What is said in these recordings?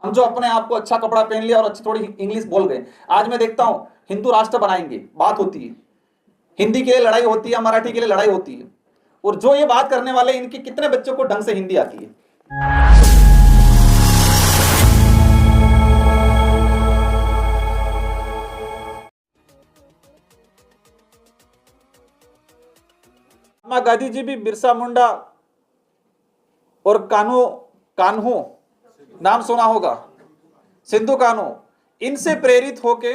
हम जो अपने आप को अच्छा कपड़ा पहन लिया और अच्छी थोड़ी इंग्लिश बोल गए, आज मैं देखता हूं हिंदू राष्ट्र बनाएंगे, बात होती है, हिंदी के लिए लड़ाई होती है, मराठी के लिए लड़ाई होती है, और जो ये बात करने वाले इनके कितने बच्चों को ढंग से हिंदी आती है? महात्मा गांधी जी भी बिरसा मुंडा और कान्हू नाम सुना होगा, सिंधु कान्हू, इनसे प्रेरित होके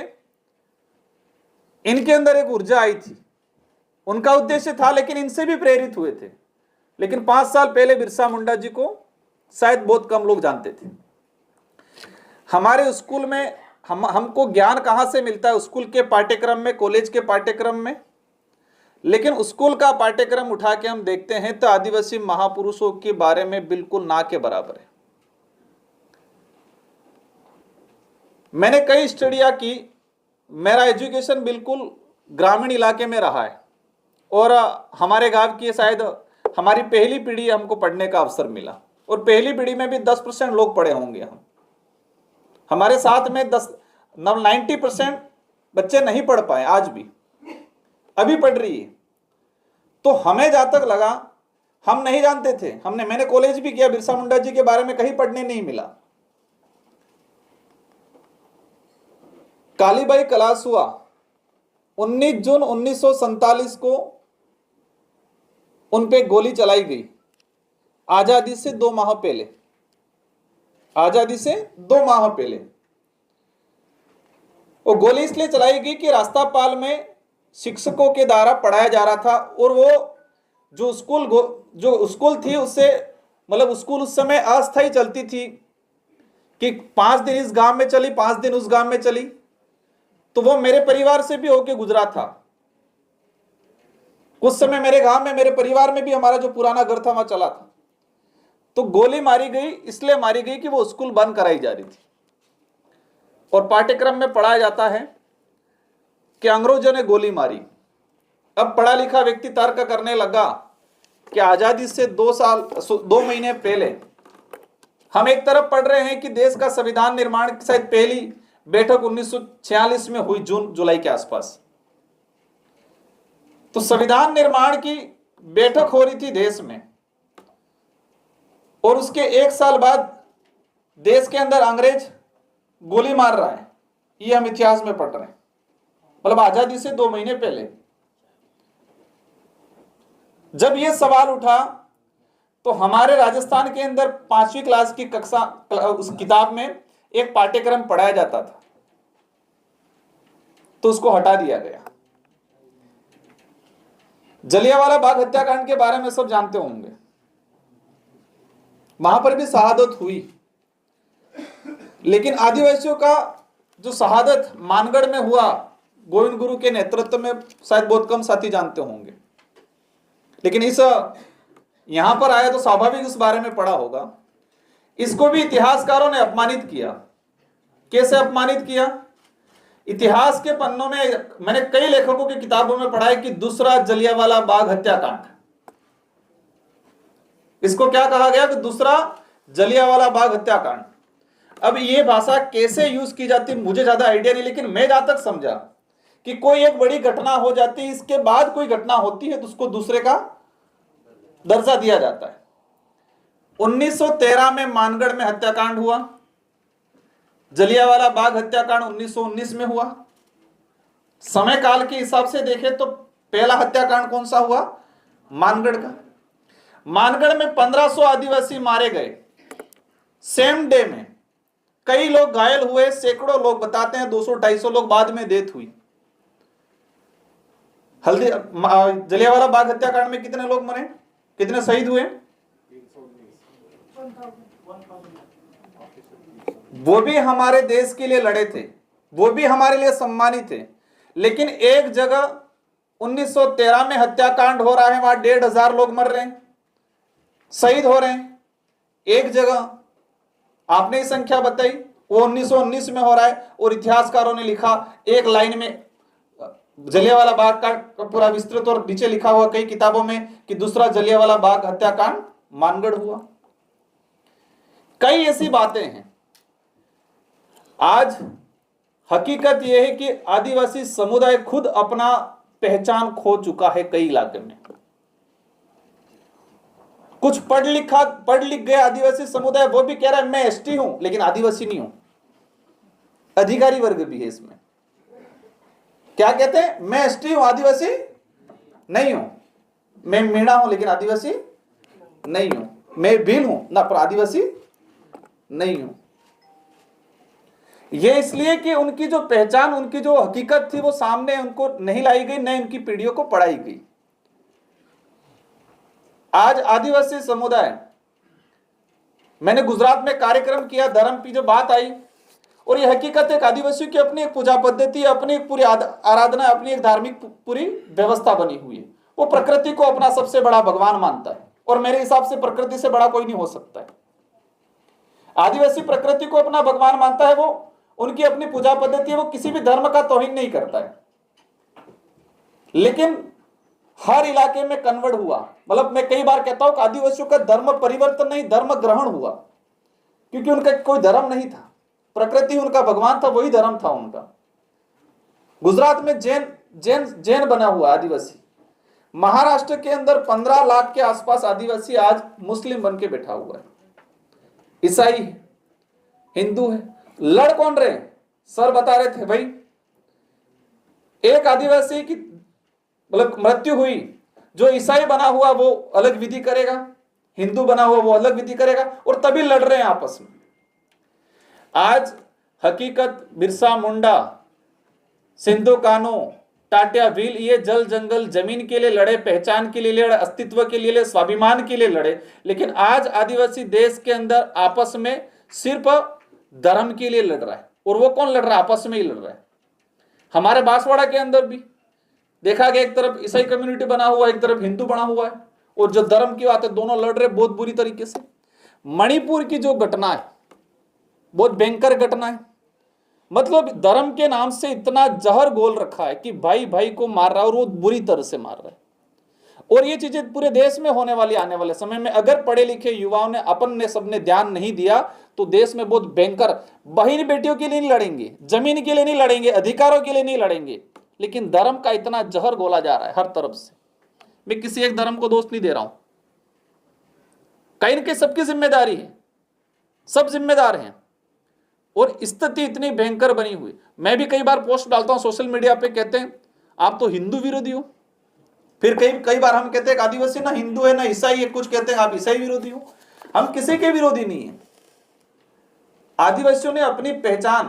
इनके अंदर एक ऊर्जा आई थी। उनका उद्देश्य था, लेकिन इनसे भी प्रेरित हुए थे। लेकिन 5 साल पहले बिरसा मुंडा जी को शायद बहुत कम लोग जानते थे। हमारे स्कूल में हमको ज्ञान कहां से मिलता है? स्कूल के पाठ्यक्रम में, कॉलेज के पाठ्यक्रम में। लेकिन स्कूल का पाठ्यक्रम उठा के हम देखते हैं तो आदिवासी महापुरुषों के बारे में बिल्कुल ना के बराबर है। मैंने कई स्टडियां की, मेरा एजुकेशन बिल्कुल ग्रामीण इलाके में रहा है, और हमारे गांव की शायद हमारी पहली पीढ़ी हमको पढ़ने का अवसर मिला, और पहली पीढ़ी में भी 10% लोग पढ़े होंगे। हमारे साथ में 90% बच्चे नहीं पढ़ पाए, आज भी अभी पढ़ रही है। तो हमें जहां तक लगा, हम नहीं जानते थे, मैंने कॉलेज भी किया, बिरसा मुंडा जी के बारे में कहीं पढ़ने नहीं मिला। कालीबाई कलासुआ 19 जून 1947 को उन पे गोली चलाई गई, आजादी से 2 माह पहले। आजादी से 2 माह पहले वो गोली इसलिए चलाई गई कि रास्तापाल में शिक्षकों के द्वारा पढ़ाया जा रहा था, और वो जो स्कूल थी उससे मतलब स्कूल उस समय अस्थायी चलती थी कि 5 दिन इस गांव में चली, 5 दिन उस गांव में चली। तो वो मेरे परिवार से भी होके गुजरा था। कुछ समय मेरे गांव में, मेरे परिवार में भी हमारा जो पुराना घर था वहां चला था। तो गोली मारी गई, इसलिए मारी गई कि वो स्कूल बंद कराई जा रही थी, और पाठ्यक्रम में पढ़ाया जाता है कि अंग्रेजों ने गोली मारी। अब पढ़ा लिखा व्यक्ति तर्क करने लगा कि आजादी से 2 महीने पहले हम एक तरफ पढ़ रहे हैं कि देश का संविधान निर्माण की शायद पहली बैठक 1946 में हुई, जून जुलाई के आसपास। तो संविधान निर्माण की बैठक हो रही थी देश में, और उसके 1 साल बाद देश के अंदर अंग्रेज गोली मार रहा है। ये हम इतिहास में पढ़ रहे हैं, मतलब आजादी से 2 महीने पहले। जब यह सवाल उठा तो हमारे राजस्थान के अंदर 5वीं क्लास की कक्षा, उस किताब में एक पाठ्यक्रम पढ़ाया जाता था, तो उसको हटा दिया गया। जलियांवाला बाग हत्याकांड के बारे में सब जानते होंगे, वहां पर भी शहादत हुई। लेकिन आदिवासियों का जो शहादत मानगढ़ में हुआ, गोविंद गुरु के नेतृत्व में, शायद बहुत कम साथी जानते होंगे। लेकिन यहां पर आया तो स्वाभाविक इस बारे में पढ़ा होगा। इसको भी इतिहासकारों ने अपमानित किया। कैसे अपमानित किया? इतिहास के पन्नों में मैंने कई लेखकों की किताबों में पढ़ा है कि दूसरा जलियांवाला बाग हत्याकांड, इसको क्या कहा गया कि दूसरा जलियांवाला बाग हत्याकांड। अब ये भाषा कैसे यूज की जाती मुझे ज्यादा आइडिया नहीं, लेकिन मैं जहां तक समझा कि कोई एक बड़ी घटना हो जाती है, इसके बाद कोई घटना होती है तो उसको दूसरे का दर्जा दिया जाता है। 1913 में मानगढ़ में हत्याकांड हुआ, जलियांवाला बाग हत्याकांड 1919 में हुआ। समय काल के हिसाब से देखें तो पहला हत्याकांड कौन सा हुआ? मानगढ़ का। मानगढ़ में 1500 आदिवासी मारे गए सेम डे में। कई लोग घायल हुए, सैकड़ों लोग, बताते हैं 200-250 लोग बाद में डेथ हुई। जलियांवाला बाग हत्याकांड में कितने लोग मरे, कितने शहीद हुए? वो भी हमारे देश के लिए लड़े थे, वो भी हमारे लिए सम्मानित थे। लेकिन एक जगह 1913 में हत्याकांड हो रहा है, वहां 1500 लोग मर रहे हैं, शहीद हो रहे हैं। एक जगह आपने ही संख्या बताई, वो 1919 में हो रहा है, और इतिहासकारों ने लिखा एक लाइन में जलियांवाला बाग का पूरा विस्तृत, और नीचे लिखा हुआ कई किताबों में कि दूसरा जलियांवाला बाग हत्याकांड मानगढ़ हुआ। कई ऐसी बातें हैं आज हकीकत यह है कि आदिवासी समुदाय खुद अपना पहचान खो चुका है कई इलाके में। कुछ पढ़ लिख गए आदिवासी समुदाय वो भी कह रहा है मैं एसटी हूं लेकिन आदिवासी नहीं हूं। अधिकारी वर्ग भी है इसमें। क्या कहते हैं? मैं एसटी हूं आदिवासी नहीं हूं, मैं मीणा हूं लेकिन आदिवासी नहीं हूं, मैं भील हूं ना पर आदिवासी नहीं हूं। यह इसलिए कि उनकी जो पहचान, उनकी जो हकीकत थी वो सामने उनको नहीं लाई गई, न उनकी पीढ़ियों को पढ़ाई गई। आज आदिवासी समुदाय, मैंने गुजरात में कार्यक्रम किया, धर्म की जो बात आई, और यह हकीकत है आदिवासियों की अपनी एक पूजा पद्धति, अपनी एक पूरी आराधना, अपनी एक धार्मिक पूरी व्यवस्था बनी हुई है। वो प्रकृति को अपना सबसे बड़ा भगवान मानता है और मेरे हिसाब से प्रकृति से बड़ा कोई नहीं हो सकता है। आदिवासी प्रकृति को अपना भगवान मानता है, वो उनकी अपनी पूजा पद्धति है, वो किसी भी धर्म का तौहीन नहीं करता है। लेकिन हर इलाके में कन्वर्ट हुआ, मतलब मैं कई बार कहता हूं कि आदिवासियों का धर्म परिवर्तन नहीं, धर्म ग्रहण हुआ, क्योंकि उनका कोई धर्म नहीं था, प्रकृति उनका भगवान था, वही धर्म था उनका। गुजरात में जैन बना हुआ आदिवासी। महाराष्ट्र के अंदर 15 लाख के आसपास आदिवासी आज मुस्लिम बन के बैठा हुआ है, ईसाई है, हिंदू है। लड़ कौन रहे? सर बता रहे थे भाई, एक आदिवासी की मतलब मृत्यु हुई, जो ईसाई बना हुआ वो अलग विधि करेगा, हिंदू बना हुआ वो अलग विधि करेगा, और तभी लड़ रहे हैं आपस में। आज हकीकत बिरसा मुंडा, सिंधु कान्हू, टाटिया भील, ये जल जंगल जमीन के लिए लड़े, पहचान के लिए लड़े, अस्तित्व के लिए लड़े, स्वाभिमान के लिए लड़े। लेकिन आज आदिवासी देश के अंदर आपस में सिर्फ धर्म के लिए लड़ रहा है, और वो कौन लड़ रहा है? आपस में ही लड़ रहा है। हमारे बांसवाड़ा के अंदर भी देखा गया, एक तरफ ईसाई कम्युनिटी बना हुआ है, एक तरफ हिंदू बना हुआ है, और जो धर्म की बात है दोनों लड़ रहे बहुत बुरी तरीके से। मणिपुर की जो घटना है बहुत भयंकर घटना है, मतलब धर्म के नाम से इतना जहर घोल रखा है कि भाई भाई को मार रहा है, और वो बुरी तरह से मार रहा है। और ये चीजें पूरे देश में होने वाली आने वाले समय में, अगर पढ़े लिखे युवाओं ने, अपन ने, सबने ध्यान नहीं दिया तो देश में बहुत भयंकर, बहन बेटियों के लिए नहीं लड़ेंगे, जमीन के लिए नहीं लड़ेंगे, अधिकारों के लिए नहीं लड़ेंगे, लेकिन धर्म का इतना जहर घोला जा रहा है हर तरफ से। मैं किसी एक धर्म को दोष नहीं दे रहा हूं, कहीं न कहीं सबकी जिम्मेदारी है, सब जिम्मेदार हैं, और स्थिति इतनी भयंकर बनी हुई। मैं भी कई बार पोस्ट डालता हूं सोशल मीडिया पे, कहते हैं आप तो हिंदू विरोधी हो, फिर कई बार हम कहते हैं आदिवासी ना हिंदू है ना ईसाई है, कुछ कहते हैं आप ईसाई विरोधी हो। हम किसी के विरोधी नहीं है। आदिवासियों ने अपनी पहचान,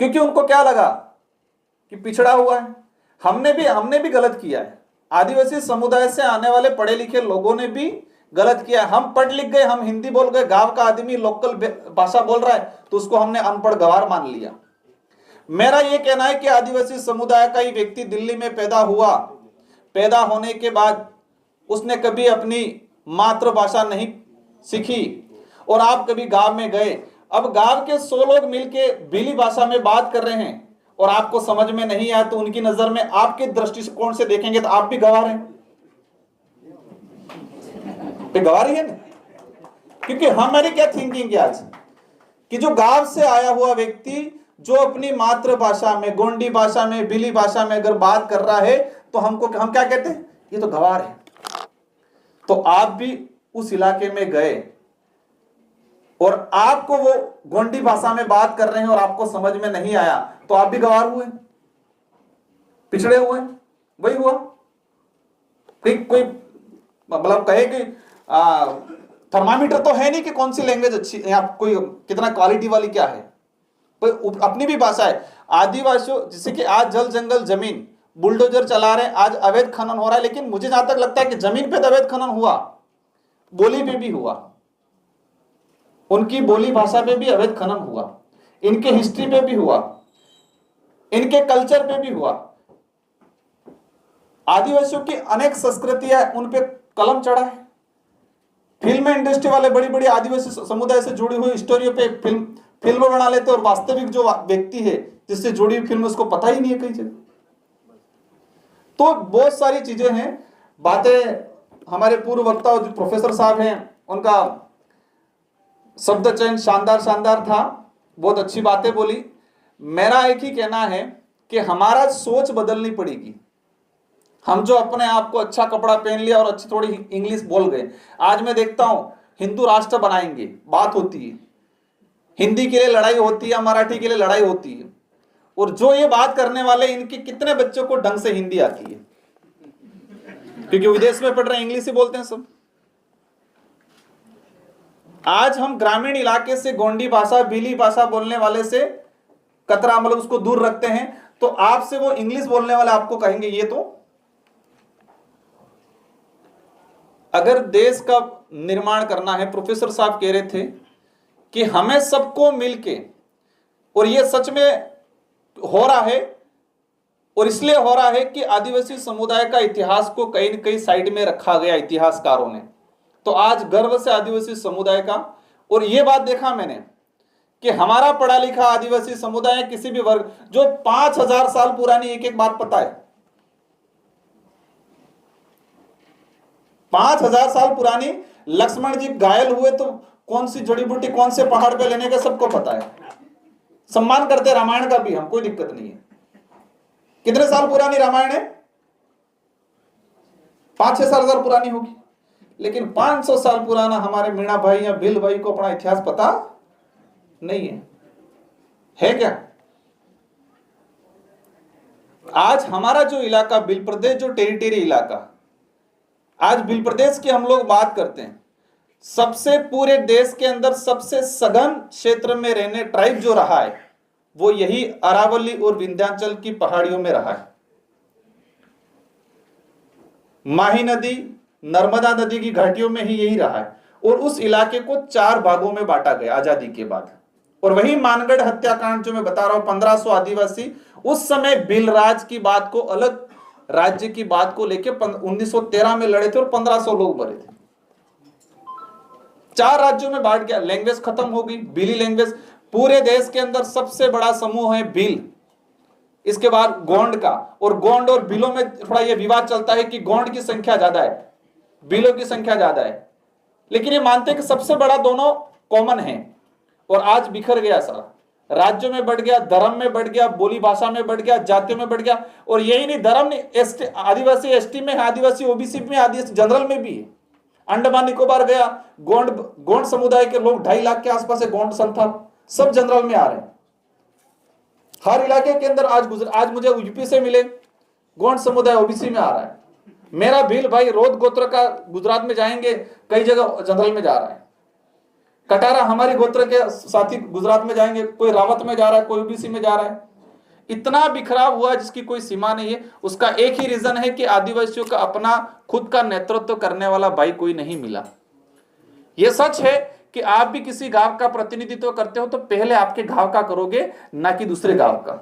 क्योंकि उनको क्या लगा कि पिछड़ा हुआ है, हमने भी गलत किया है। आदिवासी समुदाय से आने वाले पढ़े लिखे लोगों ने भी गलत किया है। हम पढ़ लिख गए, हम हिंदी बोल गए, गांव का आदमी लोकल भाषा बोल रहा है तो उसको हमने अनपढ़ गवार मान लिया। मेरा यह कहना है कि आदिवासी समुदाय का ही व्यक्ति दिल्ली में पैदा हुआ, पैदा होने के बाद उसने कभी अपनी मातृभाषा नहीं सीखी, और आप कभी गांव में गए, अब गांव के 100 लोग मिलके भीली भाषा में बात कर रहे हैं और आपको समझ में नहीं आया, तो उनकी नजर में, आपके दृष्टिकोण से देखेंगे तो आप भी गवार हैं, गवार ही है ना। क्योंकि हमारी क्या थिंकिंग है आज, कि जो गांव से आया हुआ व्यक्ति जो अपनी मातृभाषा में, गोंडी भाषा में, भीली भाषा में अगर बात कर रहा है तो हम क्या कहते हैं? ये तो गवार है। तो आप भी उस इलाके में गए और आपको वो गोंडी भाषा में बात कर रहे हैं और आपको समझ में नहीं आया, तो आप भी गवार हुए, पिछड़े हुए, वही हुआ। कोई मतलब कहे कि थर्मामीटर तो है नहीं कि कौन सी लैंग्वेज अच्छी है, कोई कितना क्वालिटी वाली क्या है, अपनी भी भाषा है। आदिवासियों, जैसे कि आज जल जंगल जमीन बुलडोजर चला रहे हैं, आज अवैध खनन हो रहा है, लेकिन मुझे जहां तक लगता है कि जमीन पे तो अवैध खनन हुआ, बोली पे भी हुआ, उनकी बोली भाषा पे भी अवैध खनन हुआ, इनके हिस्ट्री पे भी हुआ, इनके कल्चर पे भी हुआ। आदिवासियों की अनेक संस्कृतियां उन पे कलम चढ़ा है। फिल्म इंडस्ट्री वाले बड़ी बड़ी आदिवासी समुदाय से जुड़ी हुई स्टोरियों पे फिल्म बना लेते, और वास्तविक जो व्यक्ति है जिससे जुड़ी हुई फिल्म उसको पता ही नहीं है कई जगह। तो बहुत सारी चीजें हैं, बातें। हमारे पूर्व वक्ता जो प्रोफेसर साहब हैं, उनका शब्द चयन शानदार था। बहुत अच्छी बातें बोली। मेरा एक ही कहना है कि हमारा सोच बदलनी पड़ेगी। हम जो अपने आप को अच्छा कपड़ा पहन लिया और अच्छी थोड़ी इंग्लिश बोल गए, आज मैं देखता हूं हिंदू राष्ट्र बनाएंगे, बात होती है, हिंदी के लिए लड़ाई होती है, मराठी के लिए लड़ाई होती है, और जो ये बात करने वाले इनके कितने बच्चों को ढंग से हिंदी आती है, क्योंकि विदेश में पढ़ रहे इंग्लिश ही बोलते हैं सब। आज हम ग्रामीण इलाके से गोंडी भाषा, भीली भाषा बोलने वाले से कतरा, मतलब उसको दूर रखते हैं, तो आपसे वो इंग्लिश बोलने वाले आपको कहेंगे ये तो। अगर देश का निर्माण करना है, प्रोफेसर साहब कह रहे थे कि हमें सबको मिलके, और ये सच में हो रहा है, और इसलिए हो रहा है कि आदिवासी समुदाय का इतिहास को कहीं न कहीं साइड में रखा गया इतिहासकारों ने। तो आज गर्व से आदिवासी समुदाय का, और ये बात देखा मैंने कि हमारा पढ़ा लिखा आदिवासी समुदाय किसी भी वर्ग, जो 5000 साल पुरानी एक एक बात पता है, 5000 साल पुरानी, लक्ष्मण जी घायल हुए तो कौन सी जड़ी बूटी कौन से पहाड़ पे लेने का सबको पता है। सम्मान करते रामायण का भी हम, कोई दिक्कत नहीं है। कितने साल पुरानी रामायण है? 5-6 साल पुरानी होगी, लेकिन 500 साल पुराना हमारे मीणा भाई या भील भाई को अपना इतिहास पता नहीं है क्या? आज हमारा जो इलाका भील प्रदेश, जो टेरिटरी इलाका, आज भील प्रदेश की हम लोग बात करते हैं, सबसे पूरे देश के अंदर सबसे सघन क्षेत्र में रहने ट्राइब जो रहा है वो यही अरावली और विंध्याचल की पहाड़ियों में रहा है। माही नदी, नर्मदा नदी की घाटियों में ही यही रहा है, और उस इलाके को 4 भागों में बांटा गया आजादी के बाद। और वही मानगढ़ हत्याकांड जो मैं बता रहा हूं, 1500 आदिवासी उस समय भील राज की बात को, अलग राज्य की बात को लेके 1913 में लड़े थे और 1500 लोग मरे थे। 4 राज्यों में बांट गया, लैंग्वेज खत्म हो गई, भीली लैंग्वेज। पूरे देश के अंदर सबसे बड़ा समूह है भील, इसके बाद गोंड का, और गोंड और भीलों में थोड़ा यह विवाद चलता है कि गोंड की संख्या ज्यादा है, भीलों की संख्या ज्यादा है, लेकिन ये मानते हैं कि सबसे बड़ा दोनों कॉमन है। और आज बिखर गया सारा, राज्यों में बढ़ गया, धर्म में बढ़ गया, बोली भाषा में बढ़ गया, जातियों में बढ़ गया। और यही नहीं, धर्म नहीं, आदिवासी एसटी में है, आदिवासी ओबीसी में, आदिवासी जनरल में भी है। अंडमान निकोबार गया, गोंड समुदाय के लोग 2.5 लाख के आसपास है, गोंड संथाल सब जनरल में आ रहे हैं। हर इलाके के अंदर आज मुझे यूपी से मिले, गोंड समुदाय ओबीसी में आ रहा है। मेरा भील भाई रोद गोत्र का गुजरात में जाएंगे, कई जगह जनरल में जा रहा है। कटारा हमारी गोत्र के साथी गुजरात में जाएंगे, कोई रावत में जा रहा है, कोई ओबीसी में जा रहा है। इतना बिखराव हुआ जिसकी कोई सीमा नहीं है। उसका एक ही रीजन है कि आदिवासियों का अपना खुद का नेतृत्व करने वाला भाई कोई नहीं मिला। यह सच है कि आप भी किसी गांव का प्रतिनिधित्व करते हो तो पहले आपके गांव का करोगे, ना कि दूसरे गांव का।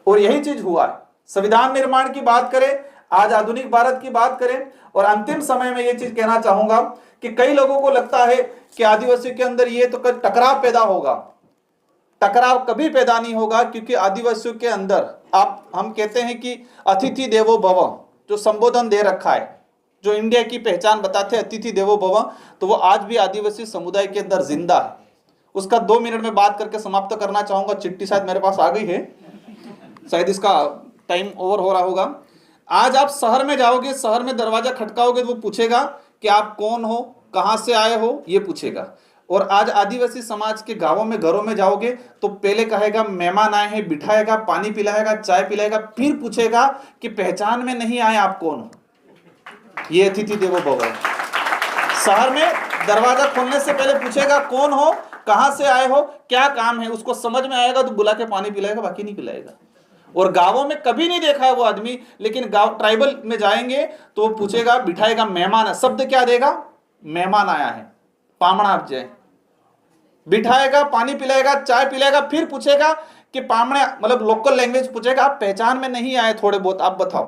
और यही चीज हुआ है। संविधान निर्माण की बात करें, आज आधुनिक भारत की बात करें, और अंतिम समय में यह चीज कहना चाहूंगा कि कई लोगों को लगता है कि आदिवासी के अंदर ये तो टकराव पैदा होगा। टकराव कभी पैदा नहीं होगा, क्योंकि आदिवासियों के अंदर हम कहते हैं कि अतिथि देवो भव, जो संबोधन दे रखा है, जो इंडिया की पहचान बताते हैं अतिथि देवो भव, तो वो आज भी आदिवासी समुदाय के अंदर जिंदा है। उसका 2 मिनट में बात करके समाप्त करना चाहूंगा। चिट्ठी शायद मेरे पास आ गई है, शायद इसका टाइम ओवर हो रहा होगा। आज आप शहर में जाओगे, शहर में दरवाजा खटकाओगे तो वो पूछेगा कि आप कौन हो, कहां से आए हो, ये पूछेगा। और आज आदिवासी समाज के गांवों में, घरों में जाओगे तो पहले कहेगा मेहमान आए हैं, बिठाएगा, पानी पिलाएगा, चाय पिलाएगा, फिर पूछेगा कि पहचान में नहीं आए आप कौन हो। ये अतिथि देवो भव है। शहर में दरवाजा खोलने से पहले पूछेगा कौन हो, कहां से आए हो, क्या काम है। उसको समझ में आएगा तो बुला के पानी पिलाएगा, बाकी नहीं पिलाएगा। और गांवों में कभी नहीं देखा है वो आदमी, लेकिन गांव ट्राइबल में जाएंगे तो वो पूछेगा, बिठाएगा, मेहमान है, शब्द क्या देगा, मेहमान आया है, पामणा आप जाए, बिठाएगा, पानी पिलाएगा, चाय पिलाएगा, फिर पूछेगा कि पामणे मतलब लोकल लैंग्वेज पूछेगा, आप पहचान में नहीं आए थोड़े बहुत, आप बताओ।